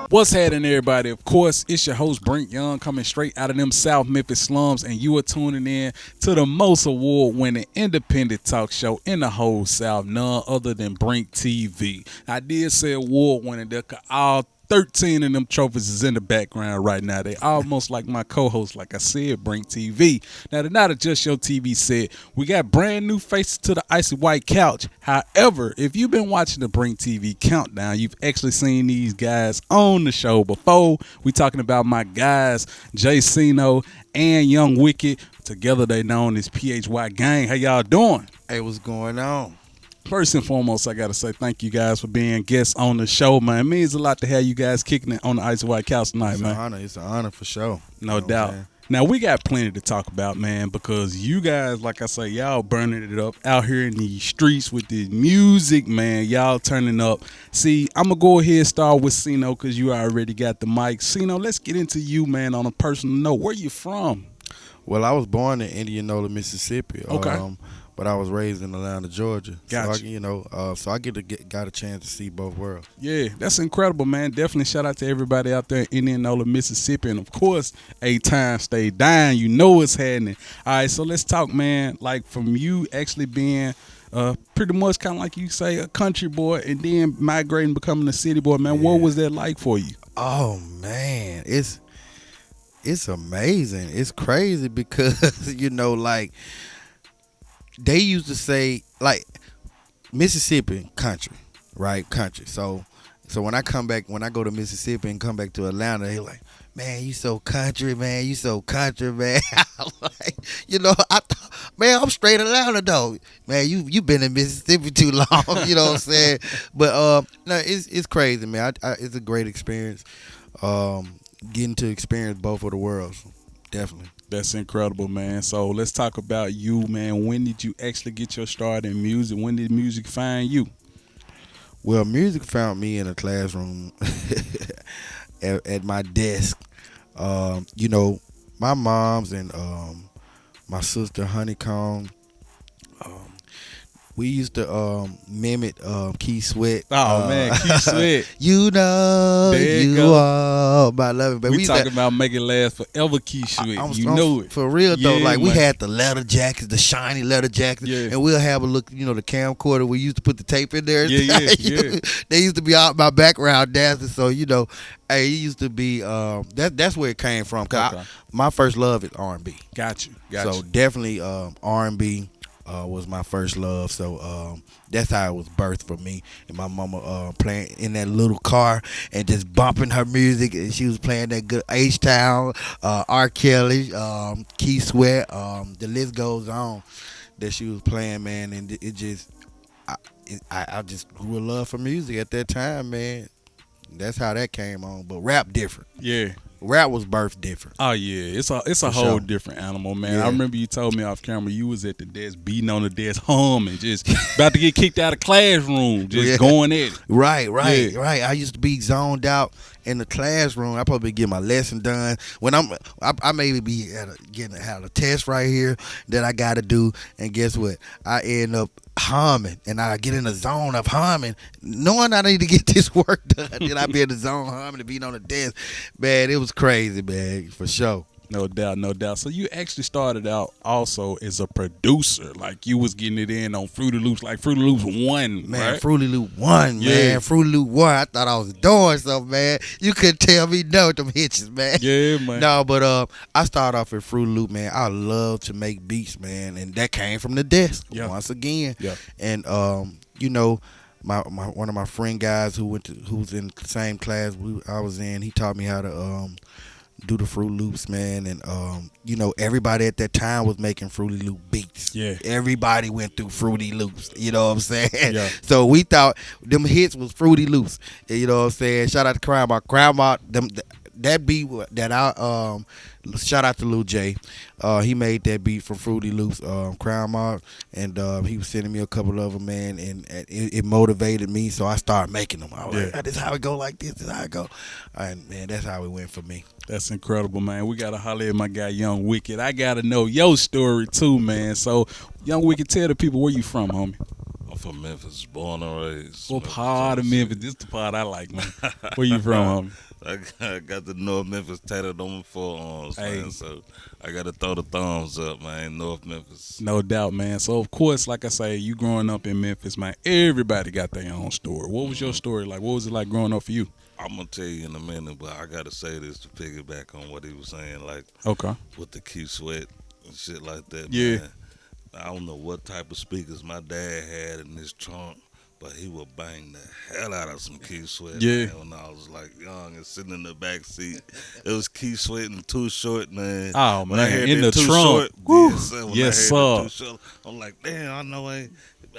What's happening, everybody? Of course, it's your host, Brink Young, coming straight out of them South Memphis slums, and you are tuning in to the most award-winning independent talk show in the whole South, none other than BrinkTV. I did say award-winning there, 'cause all 13 of them trophies is in the background right now. They almost like my co-host, like I said, BrinkTV. Now, they're not just your TV set. We got brand new faces to the icy white couch. However, if you've been watching the BrinkTV countdown, you've actually seen these guys on the show before. We talking about my guys, Jay Cino and Young Wicked. Together they known as PHY Gang. How y'all doing? Hey, what's going on? First and foremost, I got to say thank you guys for being guests on the show, man. It means a lot to have you guys kicking it on the Icy White Couch tonight, man. It's an honor for sure. No doubt. Now, we got plenty to talk about, man, because you guys, like I say, y'all burning it up out here in these streets with the music, man. Y'all turning up. See, I'm going to go ahead and start with Cino because you already got the mic. Cino, let's get into you, man, on a personal note. Where you from? Well, I was born in Indianola, Mississippi. Okay. But I was raised in Atlanta, Georgia. Gotcha. So I got a chance to see both worlds. Yeah, that's incredible, man. Definitely shout out to everybody out there in Indianola, Mississippi. And, of course, a time stay dying. You know what's happening. All right, so let's talk, man, like from you actually being pretty much kind of like you say a country boy and then migrating, becoming a city boy, man. Yeah. What was that like for you? Oh, man, it's amazing. It's crazy because, they used to say, like, Mississippi country, right? Country. So when I go to Mississippi and come back to Atlanta, they like, man, you so country, man. You so country, man. I'm like, man, I'm straight Atlanta, though. Man, you been in Mississippi too long, you know what I'm saying? But, no, it's crazy, man. It's a great experience, getting to experience both of the worlds, definitely. That's incredible, man. So let's talk about you, man. When did you actually get your start in music? When did music find you? Well, music found me in a classroom at my desk. My mom's and my sister Honeycomb. We used to mimic Keith Sweat. Oh, man, Keith Sweat. You know there you are my love. We talking about make it last forever, Keith Sweat. You know it. For real, though. Yeah, like, we man. had the leather jackets, the shiny leather jackets. Yeah. And we'll have a look, the camcorder. We used to put the tape in there. Yeah. They used to be out my background dancing. So, hey, it used to be, that's where it came from. Cause my first love is R&B. Got you. So definitely R&B. Was my first love, so that's how it was birthed for me. And my mama playing in that little car and just bumping her music, and she was playing that good H-Town, R. Kelly, Keith Sweat, the list goes on that she was playing, man. And it just, I just grew a love for music at that time, man. That's how that came on. But rap different. Yeah. Rap was birthed different. Oh yeah, it's a whole different animal, man. Yeah. I remember you told me off camera you was at the desk beating on the desk, humming, just about to get kicked out of classroom, just going at it. Right. I used to be zoned out in the classroom. I probably get my lesson done when I maybe be getting a test right here that I got to do, and guess what? I end up humming, and I get in the zone of humming, knowing I need to get this work done. Then I be in the zone humming and being on the desk. Man, it was crazy, man, for sure. No doubt. So you actually started out also as a producer, like you was getting it in on Fruity Loops, like Fruity Loops 1, man. Right? Fruity Loop 1, yeah. Man. Fruity Loop 1. I thought I was doing something, man. You couldn't tell me no with them hitches, man. Yeah, man. No, but I started off at Fruity Loop, man. I love to make beats, man, and that came from the desk once again. Yeah. And my one of my friend guys who's in the same class I was in, he taught me how to do the Fruit Loops, man. And everybody at that time was making Fruity Loop beats. Yeah. Everybody went through Fruity Loops, you know what I'm saying? Yeah. So we thought them hits was Fruity Loops, you know what I'm saying? Shout out to Grandma, that beat that I shout out to Lil J. He made that beat from Fruity Loops, Crown Mark, and he was sending me a couple of them, man, and it motivated me, so I started making them. I was like, this is how it go, like this is how it go. And man, that's how it went for me. That's incredible, man. We got to holler at my guy, Young Wicked. I got to know your story, too, man. So, Young Wicked, tell the people where you from, homie. I'm from Memphis, born and raised. What part of Memphis? This is the part I like, man. Where you from, homie? I got the North Memphis tatted on my forearms, Hey, man. So I got to throw the thumbs up, man. North Memphis. no doubt, man. So of course, like I say, you growing up in Memphis, man. Everybody got their own story. What was your story like? What was it like growing up for you? I'm gonna tell you in a minute, but I gotta say this to piggyback on what he was saying, like Okay. with the Key Sweat and shit like that, Yeah. man. I don't know what type of speakers my dad had in his trunk, but he would bang the hell out of some Key Sweat, Yeah. man, when I was like young and sitting in the back seat. It was Key Sweat and Too Short, man. Oh When I man, heard in that the Too trunk. Short, Woo. yes, sir, when Yes, I heard sir. that Too Short, I'm like, damn, I know I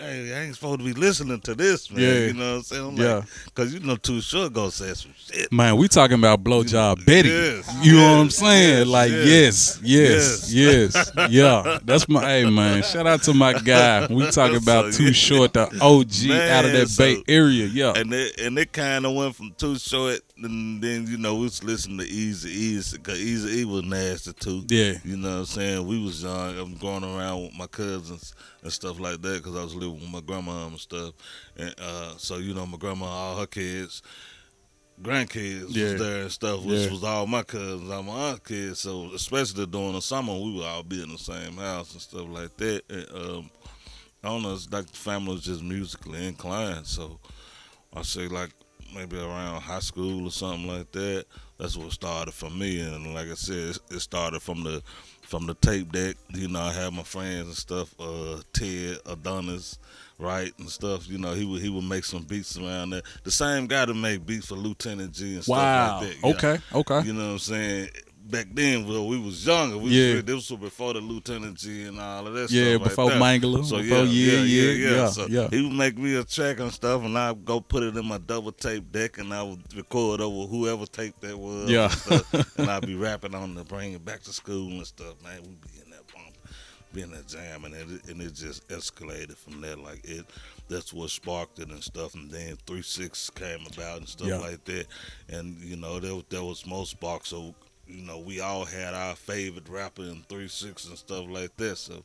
ain't supposed to be listening to this, man. Yeah. You know what I'm saying? I'm Yeah. like, cause you know Too Short gonna say some shit. Man, we talking about blowjob Betty. Yes, You know what I'm yes, saying? yes, Like, yes, yes. Yeah. That's my, hey, man. Shout out to my guy. We talking about So, Too yeah. Short, the OG out of Man, that Bay so- Area. Yeah. And it kind of went from Too Short, and then we was listening to Easy E, because Easy E was nasty too. Yeah. You know what I'm saying? We was young. I'm going around with my cousins and stuff like that because I was living with my grandma and stuff. And so my grandma, all her kids, grandkids Yeah. was there and stuff, which Yeah. was all my cousins, all my aunt kids. So especially during the summer, we would all be in the same house and stuff like that. And I don't know, it's like the family was just musically inclined. So I say like maybe around high school or something like that. That's what started for me. And like I said, it started from the tape deck. I had my friends and stuff, Ted, Adonis, right, and stuff. He would make some beats around that. The same guy that made beats for Lieutenant G and Wow. stuff like that. Yeah. Okay. You know what I'm saying? Back then, well, we was younger. Yeah. This was before the Lieutenant G and all of that Yeah, stuff. before right there. Mangler. So before, yeah. So Yeah. he would make me a track and stuff, and I'd go put it in my double tape deck, and I would record over whoever tape that was. Yeah. And, stuff, and I'd be rapping on to bring it back to school and stuff. Man, we'd be in that bump, be in that jam, and it just escalated from there. Like that's what sparked it and stuff. And then 3-6 came about and stuff Yeah. like that. And there was more sparks. So we all had our favorite rapper in 3-6 and stuff like that. So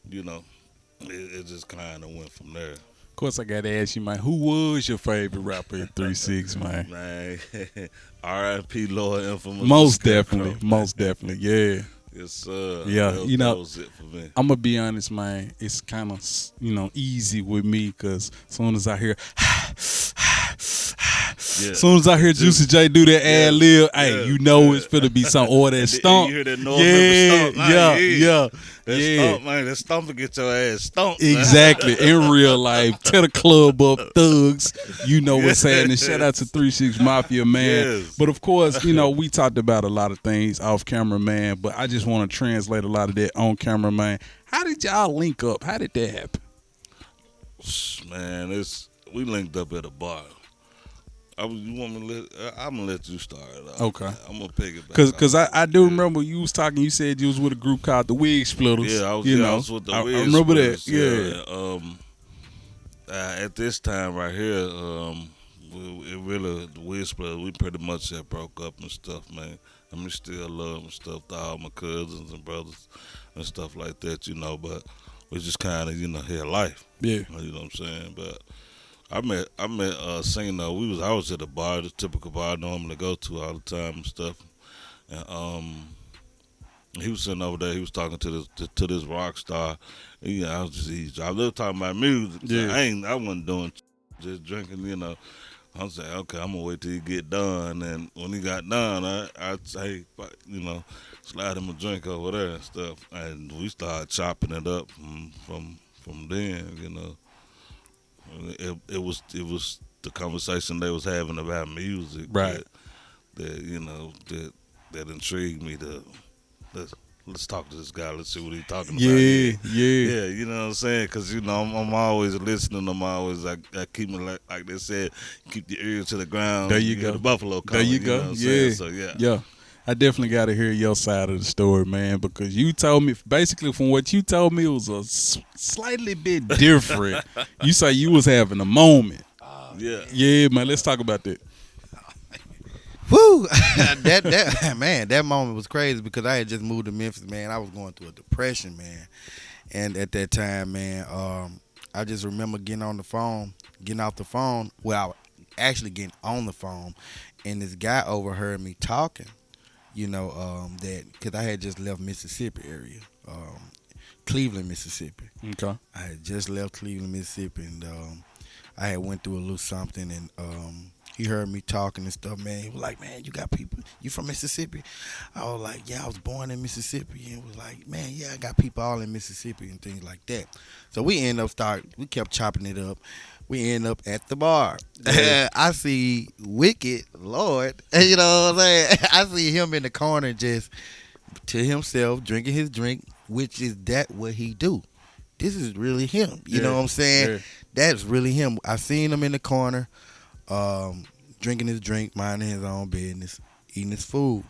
it just kind of went from there. Of course, I got to ask you, man, who was your favorite rapper in 3-6, man? Man, R.I.P. Lord Infamous. Most Scarecrow. definitely, yeah. Yes, sir. Yeah, that was it for me. I'm gonna be honest, man. It's kind of easy with me because as soon as I hear, Yeah. as soon as I hear Juicy J do that ad lib, hey, it's finna be some or that And stomp. you hear that North Memphis stomp, man, yeah. That stomp, man. That stomp will get your ass stomped. man. Exactly. In real life, tear the club up, thugs. You know what's happening. Shout out to 3-6 Mafia, man. Yes. But of course, we talked about a lot of things off camera, man. But I just want to translate a lot of that on camera, man. How did y'all link up? How did that happen? Man, we linked up at a bar. You want me to I'm gonna let you start it off. Okay. I'm gonna pick it back. Cause I do remember you was talking. You said you was with a group called the Wig Splitters. Yeah, I was. You I know, was with the I Wiz remember that. Splitters, Yeah. at this time right here, the Wiz Splitters, we pretty much had broke up and stuff, man. I mean, still love and stuff to all my cousins and brothers and stuff like that, but we just kind of, had life. Yeah. You know what I'm saying? But I met Sino. I was at a bar, the typical bar I normally go to all the time and stuff. And he was sitting over there. He was talking to this rock star. I was talking about music. Yeah. I wasn't doing just drinking. I was like, okay, I'm gonna wait till he get done. And when he got done, I'd say, slide him a drink over there and stuff. And we started chopping it up from then. It was the conversation they was having about music, Right. that intrigued me to let's talk to this guy. Let's see what he's talking about. Yeah. Yeah, you know what I'm saying? Because I'm always listening. I'm always I keep me like they said, keep your ears to the ground. There you hear go. the buffalo There calling. you go. Know what I'm Yeah. saying? So yeah. Yeah. I definitely got to hear your side of the story, man, because you told me, basically from what you told me, it was a slightly bit different. You say you was having a moment. Yeah. Yeah, man, let's talk about that. Woo! that moment was crazy because I had just moved to Memphis, man. I was going through a depression, man. And at that time, man, I just remember getting off the phone. Well, I was actually getting on the phone and this guy overheard me talking. That because I had just left Mississippi area, Cleveland, Mississippi. Okay. I had just left Cleveland, Mississippi, and I had went through a little something, and he heard me talking and stuff. Man, he was like, "Man, you got people? You from Mississippi?" I was like, "Yeah, I was born in Mississippi." And was like, "Man, yeah, I got people all in Mississippi and things like that." So we kept chopping it up. We end up at the bar. Yeah. I see Wicked, Lord, you know what I'm saying? I see him in the corner just to himself, drinking his drink, which is that what he do. This is really him. You know what I'm saying? Yeah. That's really him. I seen him in the corner, drinking his drink, minding his own business, eating his food.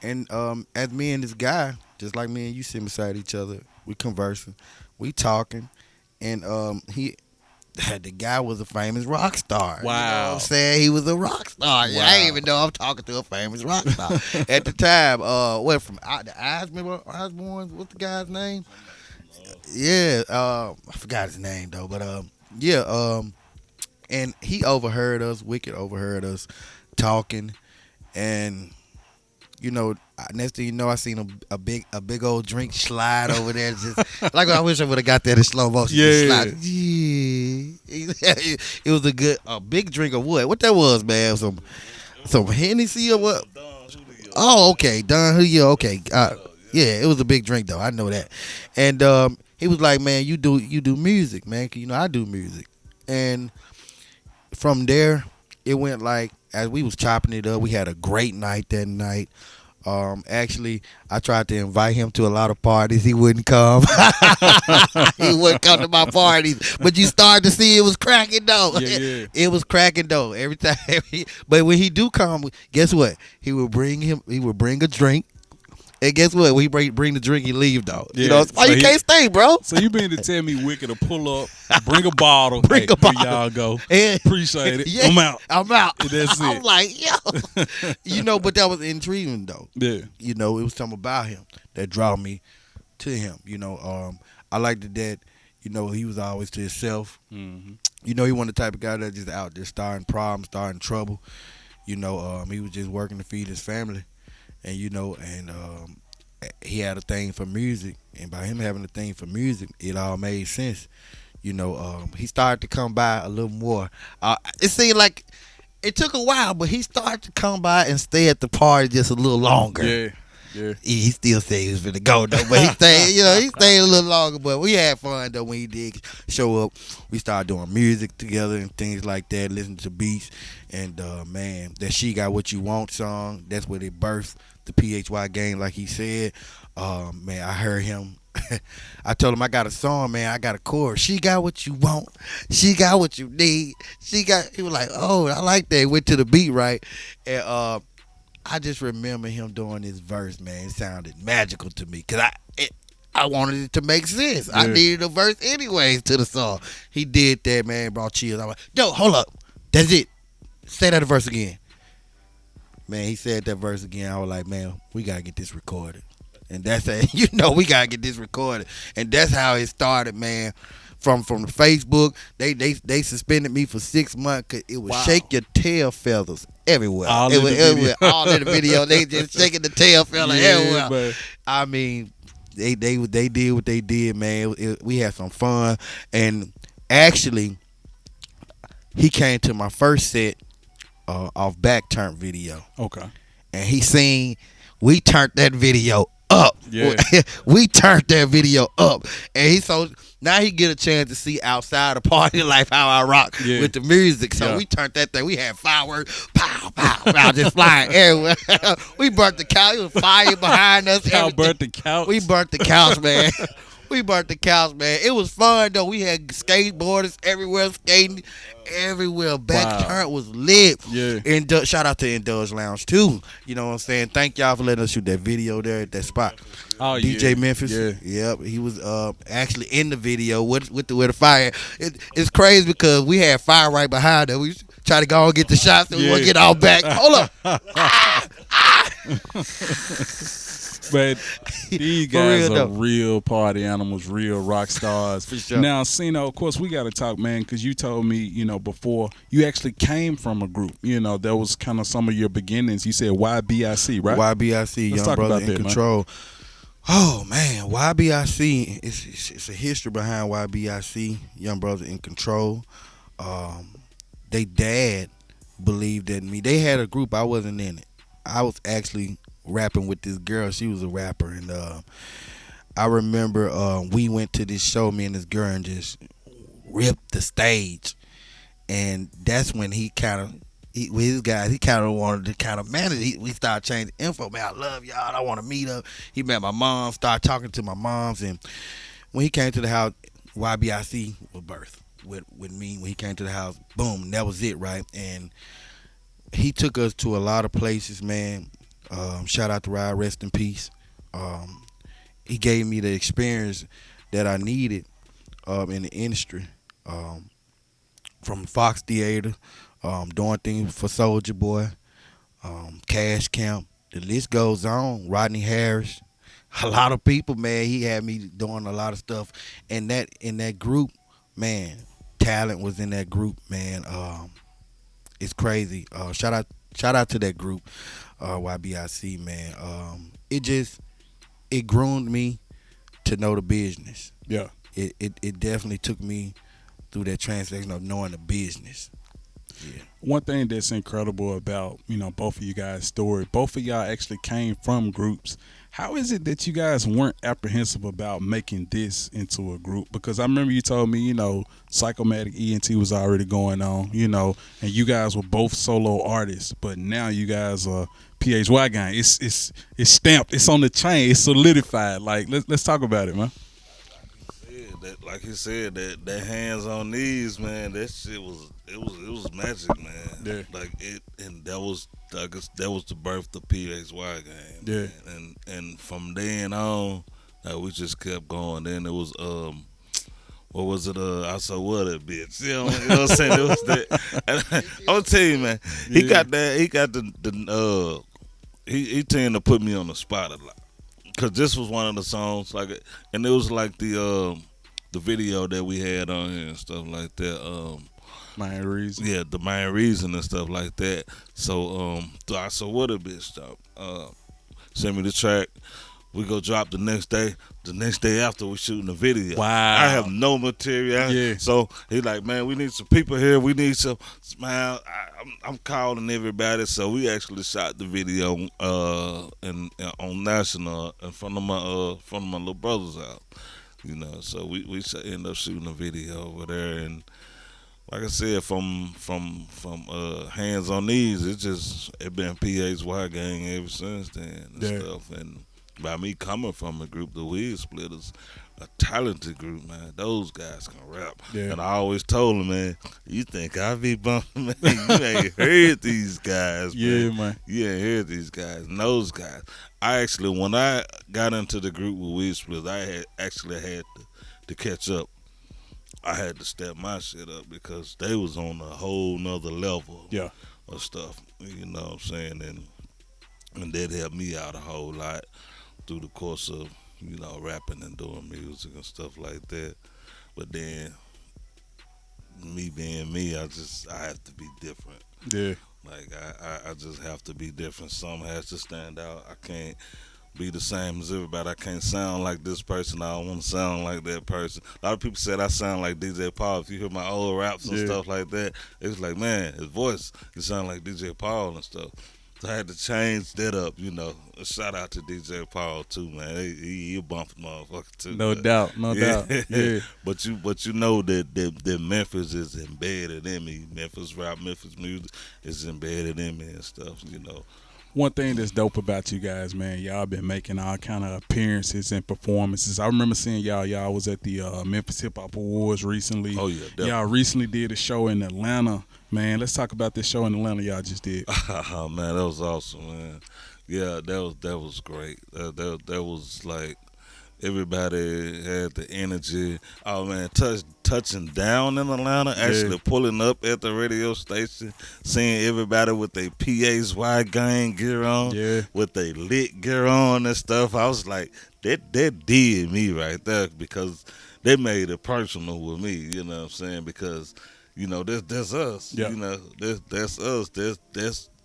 And as me and this guy, just like me and you sitting beside each other, we conversing, we talking, and the guy was a famous rock star. Wow. You know what I'm saying? He was a rock star. Wow. I didn't even know I'm talking to a famous rock star. At the time, what from the Osbournes, what's the guy's name? Yeah, I forgot his name though, but and he overheard us, Wicked overheard us talking, and next thing you know, I seen a big old drink slide over there. Just like I wish I would have got that in slow motion. Yeah. Just slide. Yeah. It was a big drink of what? What that was, man? Some Hennessy or what? Oh, okay, Don Julio. Okay, yeah, it was a big drink though. I know that. And he was like, "Man, you do music, man. 'Cause, I do music." And from there, it went like as we was chopping it up. We had a great night that night. Actually, I tried to invite him to a lot of parties. He wouldn't come. He wouldn't come to my parties. But you started to see it was cracking though. Yeah. It was cracking though every time. But when he do come, guess what? He would bring a drink. And guess what? When he bring the drink, he leave though. Yeah. Why you can't stay, bro? So you mean to tell me Wicked to pull up, bring a bottle, Bring a bottle. here y'all go. And- Appreciate it. Yeah, I'm out. I'm out. That's I'm it. like, yo. But that was intriguing though. Yeah. It was something about him that drew me to him. I liked it that, he was always to himself. Mm-hmm. He wasn't the type of guy that just out there starting problems, starting trouble. He was just working to feed his family. And, he had a thing for music. And by him having a thing for music, it all made sense. He started to come by a little more. It seemed like it took a while, but he started to come by and stay at the party just a little longer. Yeah. Yeah. He still said he was finna go though, but he stayed a little longer. But we had fun though when he did show up. We started doing music together and things like that, listening to beats. And man, that She Got What You Want song, that's where they birthed the PHY game, like he said. Man, I heard him. I told him I got a song, man. I got a chorus. She got what you want. She got what you need. He was like, oh, I like that. Went to the beat, right? And I just remember him doing this verse, man. It sounded magical to me because I wanted it to make sense. Yeah. I needed a verse anyways to the song. He did that, man. Brought chills. I was like, yo, hold up. That's it. Say that verse again. Man, he said that verse again. I was like, man, we got to get this recorded. And that's how, we got to get this recorded. And that's how it started, man. From the Facebook, they suspended me for 6 months because it would shake your tail feathers everywhere. All in the video. All in the video. They just shaking the tail feather everywhere. Man. I mean, they did what they did, man. We had some fun. And actually, he came to my first set off Back Turn video. Okay. And he seen, we turned that video up. Yeah. We turned that video up. And now he get a chance to see outside of party life how I rock with the music. So we turned that thing. We had fireworks, pow, pow, pow, just flying everywhere. We burnt the couch. It was fire behind us. Y'all burnt the couch. We burnt the couch, man. We burnt the couch, man. It was fun though. We had skateboarders everywhere, skating everywhere. Back turn was lit. Yeah. And shout out to Indulge Lounge too. You know what I'm saying? Thank y'all for letting us shoot that video there at that spot. Oh, DJ yeah. Memphis. Yeah. Yep. He was actually in the video with the fire. It's crazy because we had fire right behind us. We try to go and get the shots and we want to get all back. Hold up. But these For guys real are though. real party animals, real rock stars. For sure. Now, Sino, of course, we got to talk, man, because you told me, before you actually came from a group. That was kind of some of your beginnings. You said YBIC, right? YBIC, Let's Young talk Brother about in that, man. Control. Oh man, YBIC. It's a history behind YBIC, Young Brother in Control. They dad believed in me. They had a group. I wasn't in it. I was actually rapping with this girl. She was a rapper, and I remember we went to this show. Me and this girl, and just ripped the stage. And that's when he kind of, with his guys, he kind of wanted to kind of manage. We started changing info. Man, I love y'all. I want to meet up. He met my mom. Started talking to my moms, and when he came to the house, YBIC was birthed with me. When he came to the house, boom, that was it, right? And he took us to a lot of places, man. Shout out to Rod, rest in peace. He gave me the experience that I needed in the industry. From Fox Theater, doing things for Soldier Boy, Cash Camp. The list goes on. Rodney Harris, a lot of people, man. He had me doing a lot of stuff, and that in that group, man. Talent was in that group, man. It's crazy. Shout out to that group, YBIC, man. It groomed me to know the business. Yeah. It definitely took me through that translation of knowing the business. Yeah. One thing that's incredible about, both of you guys' story, both of y'all actually came from groups. How is it that you guys weren't apprehensive about making this into a group? Because I remember you told me, Psychomatic ENT was already going on, and you guys were both solo artists, but now you guys are PHY gang. It's stamped, it's on the chain, it's solidified. Like let's talk about it, man. Like he said, that hands on knees, man. That shit was magic, man. Yeah. Like it, and that was the birth of PHY game. Yeah. Man. And from then on, we just kept going. Then it was what was it? I saw what a bitch. You know what I'm saying? It was that. And I'm gonna tell you, man. He got that. He got the. He tended to put me on the spot a lot. Cause this was one of the songs, and it was like the video that we had on here and stuff like that. Main reason. Yeah, the main reason and stuff like that. So I said, what a bitch stop. Send me the track. We go drop the next day. The next day after, we shooting the video. Wow. I have no material. Yeah. So he like, man, we need some people here. We need some. Man, I'm calling everybody. So we actually shot the video and on national in front of my little brother's house. So we end up shooting a video over there, and like I said, from hands on knees, it been PHY gang ever since then and stuff. And by me coming from a group, the Weed Splitters, a talented group, man. Those guys can rap. Yeah. And I always told them, man, you think I be bumping, man? You ain't heard these guys, man. Yeah, man. You ain't heard these guys. And those guys. When I got into the group with Weed Splitters, I had to catch up. I had to step my shit up because they was on a whole nother level of stuff. You know what I'm saying? And that helped me out a whole lot through the course of, rapping and doing music and stuff like that. But then, me being me, I have to be different. Yeah. Like, I just have to be different. Something has to stand out. I can't be the same as everybody. I can't sound like this person. I don't want to sound like that person. A lot of people said I sound like DJ Paul. If you hear my old raps and stuff like that, it's like, man, his voice, it sound like DJ Paul and stuff. So I had to change that up, A shout out to DJ Paul too, man. He a bumping motherfucker too. No doubt. Yeah. But you know that Memphis is embedded in me. Memphis rap, Memphis music is embedded in me and stuff, One thing that's dope about you guys, man, y'all been making all kind of appearances and performances. I remember seeing y'all was at the Memphis Hip Hop Awards recently. Oh, yeah, definitely. Y'all recently did a show in Atlanta. Man, let's talk about this show in Atlanta y'all just did. Oh, man, that was awesome, man. Yeah, that was great. That was like, Everybody had the energy. Oh man, touching down in Atlanta, Yeah. actually pulling up at the radio station, seeing everybody with their PHY gang gear on, Yeah. with their lit gear on and stuff. I was like, that did me right there because they made it personal with me. You know what I'm saying? Because that's us. Yeah. That's us.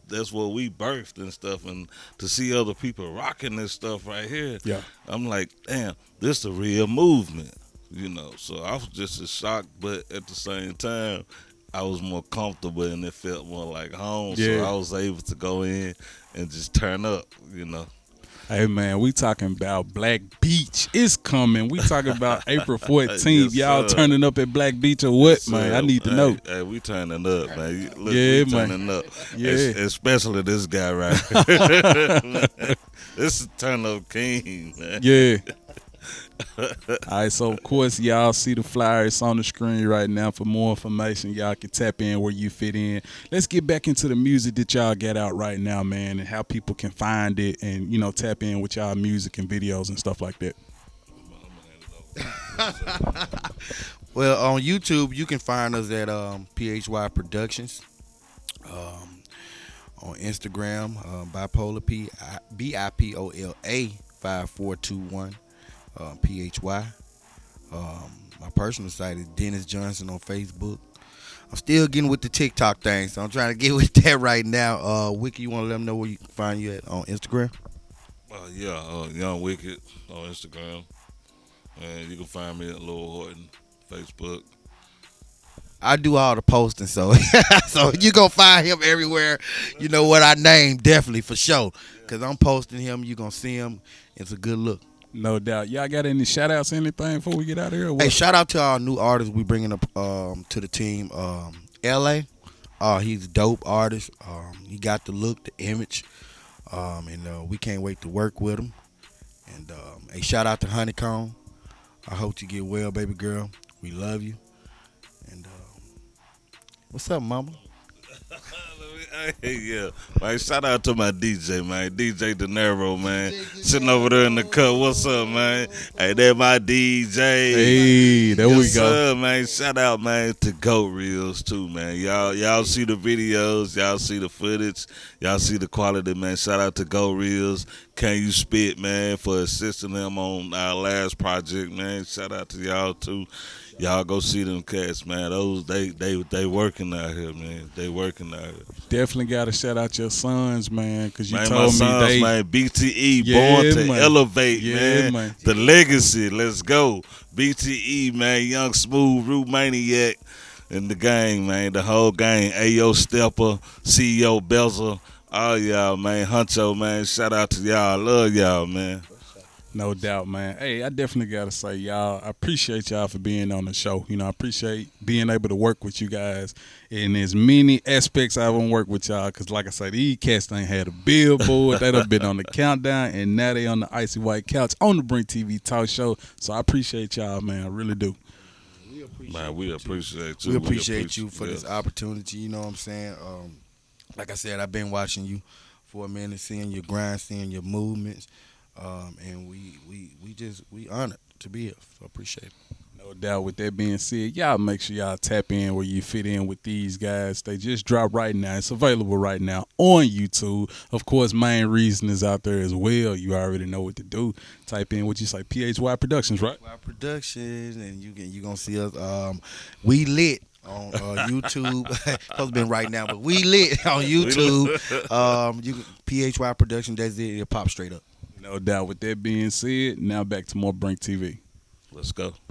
That's what we birthed and stuff, and to see other people rocking this stuff right here, Yeah. I'm like, damn, this a real movement, So I was just as shocked, but at the same time, I was more comfortable and it felt more like home. Yeah. So I was able to go in and just turn up. Hey man, we talking about Black Beach. It's coming. We talking about April 14th. Yes, Y'all sir. turning up at Black Beach or what, Yes, man? sir. I need to know. Hey, we turning up, man. Look, Yeah, we man. turning up. Yeah. Especially this guy right here. This is turn up king, man. Yeah. All right, so of course y'all see the flyers on the screen right now. For more information, y'all can tap in where you fit in. Let's get back into the music that y'all got out right now, man, and how people can find it and tap in with y'all music and videos and stuff like that. Well, on YouTube, you can find us at PHY Productions. On Instagram, bipolar BIPOLA 5421 PHY. My personal site is Dennis Johnson on Facebook. I'm still getting with the TikTok thing, so I'm trying to get with that right now. Wiki, you want to let them know where you can find you at on Instagram? Young Wicked on Instagram, and you can find me at Lil Horton Facebook. I do all the posting, so so you gonna find him everywhere. You know what I name definitely for sure, cause I'm posting him. You gonna see him. It's a good look. No doubt. Y'all got any shout outs or anything before we get out of here? Or what? Hey, shout out to our new artist we bringing up to the team. LA. He's a dope artist. He got the look, the image, and we can't wait to work with him. And hey, shout out to Honeycomb. I hope you get well, baby girl. We love you. And what's up, mama? Hey, yeah, man. Shout out to my DJ, man. DJ De Niro, man. Sitting over there in the cut. What's up, man? Hey, that my DJ. Hey, there we Yes, go. sir, man. Shout out, man, to Goat Reels too, man. Y'all see the videos, y'all see the footage, y'all see the quality, man. Shout out to Goat Reels. Can You Spit, man, for assisting them on our last project, man. Shout out to y'all too. Y'all go see them cats, man. Those they working out here, man. They working out here. Definitely got to shout out your sons, man, because you Man, my told me sons, they. man, BTE, Yeah, born to man. elevate, Yeah, man. man. The legacy, let's go. BTE, man, Young Smooth, Root Maniac, and the gang, man, the whole gang. Ayo Stepper, CEO Bezel, all y'all, man. Huncho, man, shout out to y'all. I love y'all, man. No doubt, man. Hey, I definitely got to say, y'all, I appreciate y'all for being on the show. I appreciate being able to work with you guys in as many aspects I want to work with y'all. Because, like I said, these cats done had a billboard. They done been on the countdown, and now they on the icy white couch on the BrinkTV talk show. So I appreciate y'all, man. I really do. Man, we appreciate you. We appreciate you for yes. this opportunity. You know what I'm saying? Like I said, I've been watching you for a minute, seeing your grind, seeing your movements. And we honored to be here. So appreciate it. No doubt. With that being said, y'all make sure y'all tap in where you fit in with these guys. They just dropped right now. It's available right now on YouTube. Of course, Main Reason is out there as well. You already know what to do. Type in what you say, PHY Productions, right? Our Productions, and you gonna see us. We lit on YouTube. Supposed to been right now, but we lit on YouTube. You can, PHY Production. That's it. It'll pop straight up. No doubt. With that being said, now back to more Brink TV. Let's go.